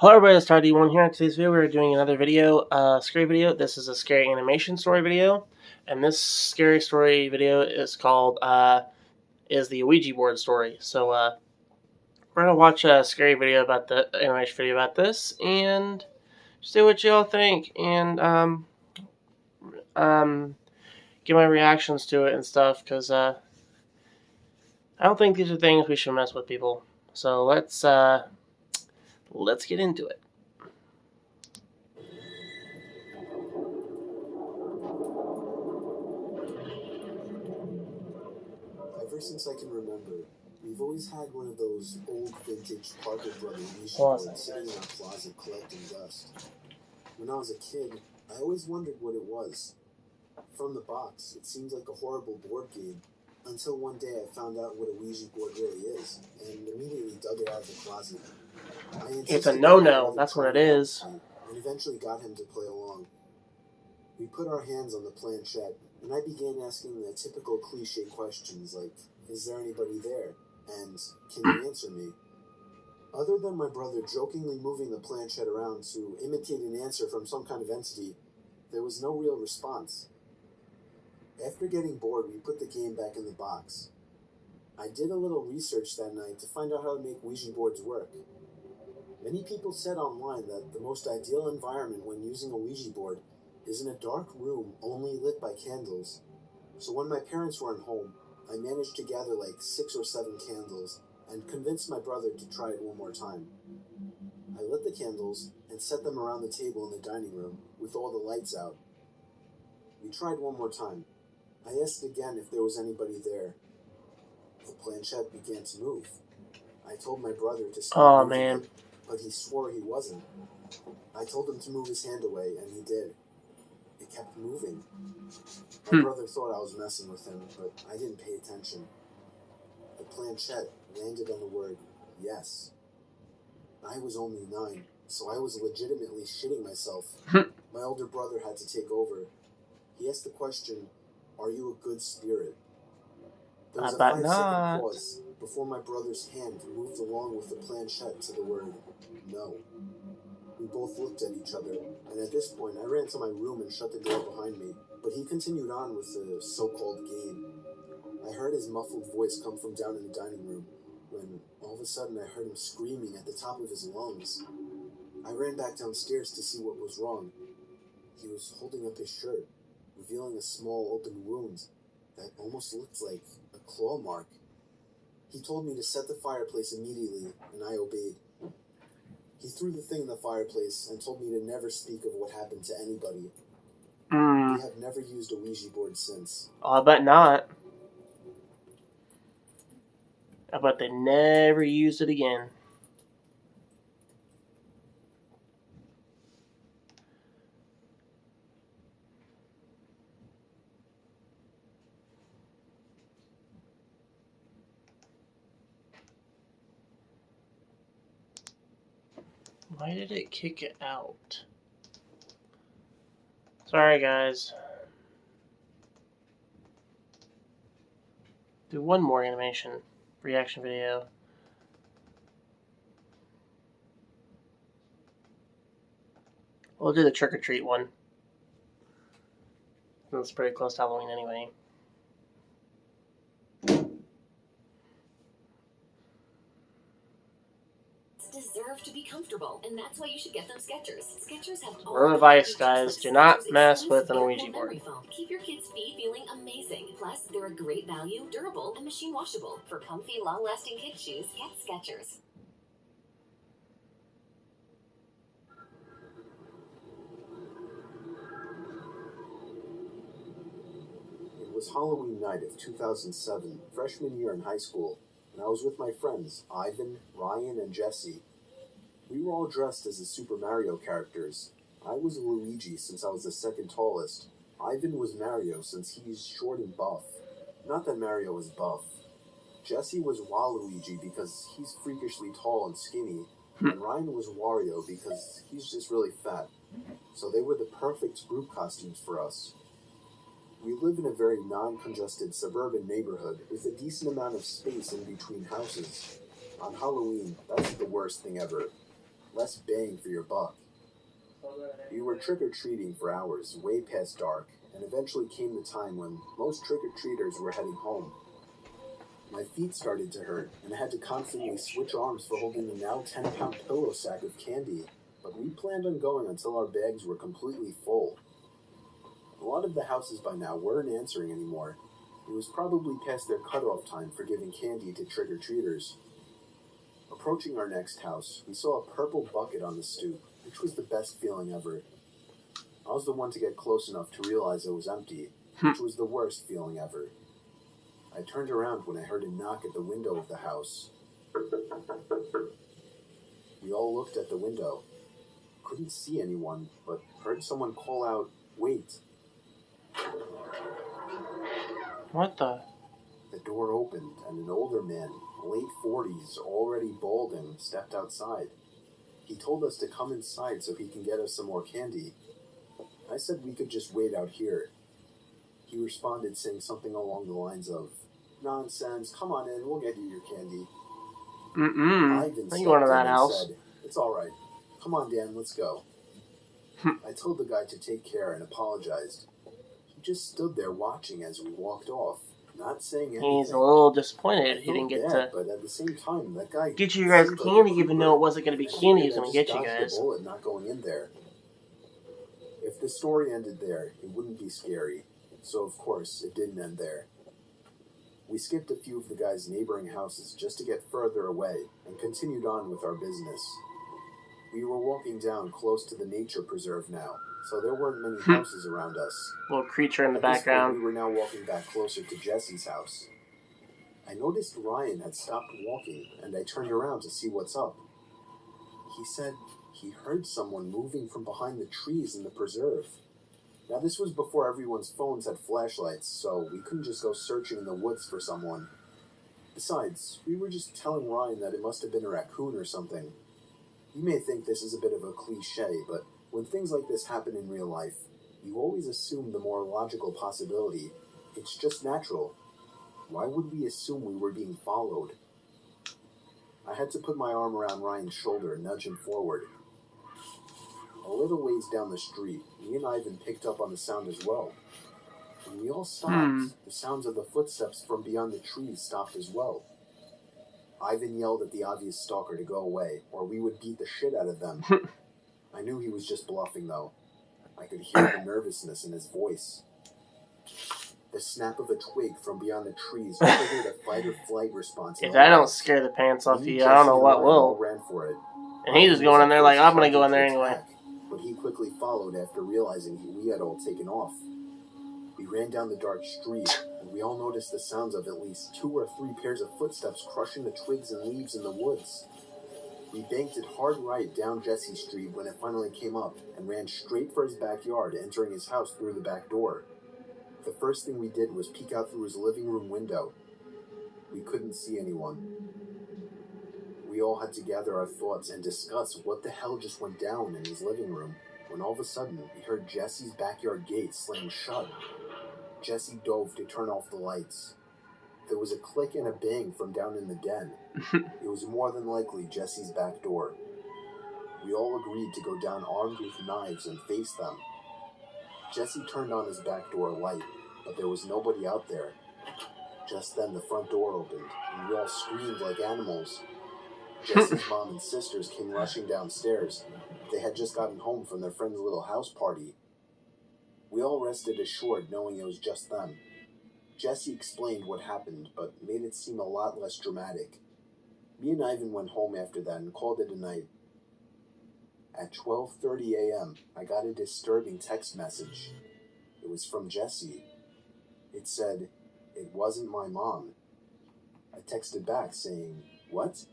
Hello everybody, it's TD1 here. In today's video, we're doing another video, scary video. This is a scary animation story video, and this scary story video is called, is the Ouija board story. So, we're gonna watch a scary video about the animation video about this, and see what y'all think, and, get my reactions to it and stuff, because, I don't think these are things we should mess with people. So, let's get into it. Ever since I can remember, we've always had one of those old vintage Parker Brothers Ouija boards sitting in our closet collecting dust. When I was a kid, I always wondered what it was. From the box, it seemed like a horrible board game, until one day I found out what a Ouija board really is, and immediately dug it out of the closet. It's a no-no, that's what it is. And eventually got him to play along. We put our hands on the planchette, and I began asking the typical cliche questions like, is there anybody there? And can you answer me? Other than my brother jokingly moving the planchette around to imitate an answer from some kind of entity, there was no real response. After getting bored, we put the game back in the box. I did a little research that night to find out how to make Ouija boards work. Many people said online that the most ideal environment when using a Ouija board is in a dark room only lit by candles. So when my parents weren't home, I managed to gather like 6 or 7 candles and convinced my brother to try it one more time. I lit the candles and set them around the table in the dining room with all the lights out. We tried one more time. I asked again if there was anybody there. The planchette began to move. I told my brother to stop moving it, but he swore he wasn't. I told him to move his hand away, and he did. It kept moving. My brother thought I was messing with him, but I didn't pay attention. The planchette landed on the word yes. I was only 9, so I was legitimately shitting myself. My older brother had to take over. He asked the question, are you a good spirit? There was a 5-second pause before my brother's hand moved along with the planchette to the word no. We both looked at each other, and at this point I ran to my room and shut the door behind me, but he continued on with the so-called game. I heard his muffled voice come from down in the dining room, when all of a sudden I heard him screaming at the top of his lungs. I ran back downstairs to see what was wrong. He was holding up his shirt, revealing a small open wound that almost looked like a claw mark. He told me to set the fireplace immediately, and I obeyed. He threw the thing in the fireplace and told me to never speak of what happened to anybody. We have never used a Ouija board since. Oh, I bet not. I bet they never used it again. Why did it kick it out? Sorry, guys. Do one more animation reaction video. We'll do the trick-or-treat one. It's pretty close to Halloween anyway. Deserve to be comfortable, and that's why you should get them Skechers. Skechers have all word of advice, guys. Do not mess with an Ouija board. Keep your kids' feet feeling amazing. Plus, they're a great value, durable, and machine washable. For comfy, long-lasting kid shoes, get Skechers. It was Halloween night of 2007, freshman year in high school, and I was with my friends, Ivan, Ryan, and Jesse. We were all dressed as the Super Mario characters. I was Luigi since I was the second tallest. Ivan was Mario since he's short and buff. Not that Mario is buff. Jesse was Waluigi because he's freakishly tall and skinny, and Ryan was Wario because he's just really fat. So they were the perfect group costumes for us. We live in a very non-congested suburban neighborhood with a decent amount of space in between houses. On Halloween, that's the worst thing ever. less bang for your buck. We were trick-or-treating for hours, way past dark, and eventually came the time when most trick-or-treaters were heading home. My feet started to hurt, and I had to constantly switch arms for holding the now 10-pound pillow sack of candy, but we planned on going until our bags were completely full. A lot of the houses by now weren't answering anymore. It was probably past their cutoff time for giving candy to trick-or-treaters. Approaching our next house, we saw a purple bucket on the stoop, which was the best feeling ever. I was the one to get close enough to realize it was empty, which was the worst feeling ever. I turned around when I heard a knock at the window of the house. We all looked at the window. Couldn't see anyone, but heard someone call out, "Wait." What the? The door opened, and an older man, late 40s, already balding, stepped outside. He told us to come inside so he can get us some more candy. I said we could just wait out here. He responded saying something along the lines of, "Nonsense, come on in, we'll get you your candy." Ivan I go into that and house. said, "It's alright. Come on, Dan, let's go." I told the guy to take care and apologized. He just stood there watching as we walked off, not saying anything. He's a little disappointed he I didn't felt get bad, to but at the same time, that guy get you guys seemed like a candy, even trooper, though it wasn't going to be and candy he I was going to just get you dodged guys. the bullet not going in there. If the story ended there, it wouldn't be scary, so of course it didn't end there. We skipped a few of the guy's neighboring houses just to get further away and continued on with our business. We were walking down close to the nature preserve now, so there weren't many houses around us. Little creature in the At this point, background. we were now walking back closer to Jesse's house. I noticed Ryan had stopped walking, and I turned around to see what's up. He said he heard someone moving from behind the trees in the preserve. Now, this was before everyone's phones had flashlights, so we couldn't just go searching in the woods for someone. Besides, we were just telling Ryan that it must have been a raccoon or something. You may think this is a bit of a cliche, but when things like this happen in real life, you always assume the more logical possibility. It's just natural. Why would we assume we were being followed? I had to put my arm around Ryan's shoulder and nudge him forward. A little ways down the street, me and Ivan picked up on the sound as well. When we all stopped, the sounds of the footsteps from beyond the trees stopped as well. Ivan yelled at the obvious stalker to go away, or we would beat the shit out of them. I knew he was just bluffing, though. I could hear the nervousness in his voice. The snap of a twig from beyond the trees triggered a fight-or-flight response. If that don't scare the pants off Me, you, I don't know Jesse, what and Ryan all will. ran for it. And he's just going in there like, I'm going to go in there anyway. But he quickly followed after realizing we had all taken off. We ran down the dark street, and we all noticed the sounds of at least 2 or 3 pairs of footsteps crushing the twigs and leaves in the woods. We banked it hard right down Jesse Street when it finally came up, and ran straight for his backyard, entering his house through the back door. The first thing we did was peek out through his living room window. We couldn't see anyone. We all had to gather our thoughts and discuss what the hell just went down in his living room, when all of a sudden we heard Jesse's backyard gate slam shut. Jesse dove to turn off the lights. There was a click and a bang from down in the den. It was more than likely Jesse's back door. We all agreed to go down armed with knives and face them. Jesse turned on his back door light, but there was nobody out there. Just then the front door opened, and we all screamed like animals. Jesse's mom and sisters came rushing downstairs. They had just gotten home from their friend's little house party. We all rested assured knowing it was just them. Jesse explained what happened, but made it seem a lot less dramatic. Me and Ivan went home after that and called it a night. At 12:30 a.m., I got a disturbing text message. It was from Jesse. It said, "It wasn't my mom." I texted back saying, "What?"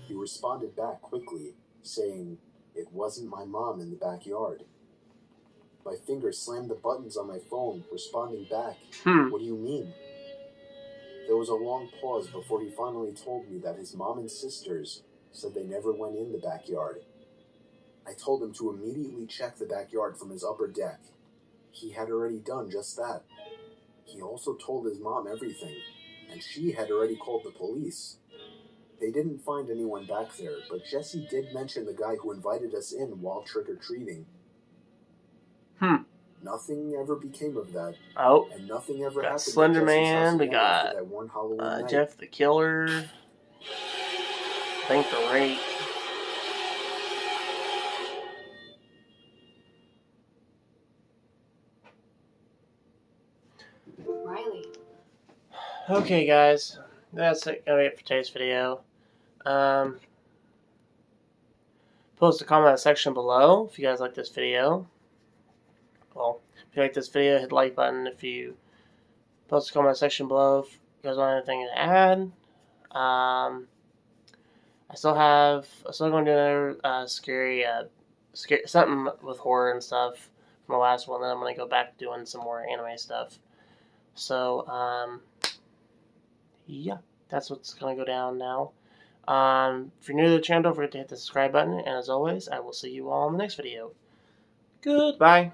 He responded back quickly, saying, "It wasn't my mom in the backyard." My finger slammed the buttons on my phone, responding back, "What do you mean?" There was a long pause before he finally told me that his mom and sisters said they never went in the backyard. I told him to immediately check the backyard from his upper deck. He had already done just that. He also told his mom everything, and she had already called the police. They didn't find anyone back there, but Jesse did mention the guy who invited us in while trick-or-treating. Nothing ever became of that. Oh. And nothing ever Got happened Slender at Jesse's Man, house we again got after that one Halloween night. Jeff the Killer. I think the Rake. Riley. Okay, guys, that's it. Gonna be it for today's video. Post a comment in the section below if you guys like this video. Well, if you like this video, hit the like button. If you post a comment in the section below if you guys want anything to add. I'm still going to do another scary something with horror and stuff from the last one. Then I'm going to go back doing some more anime stuff. So, yeah, that's what's going to go down now. If you're new to the channel, don't forget to hit the subscribe button. And as always, I will see you all in the next video. Goodbye.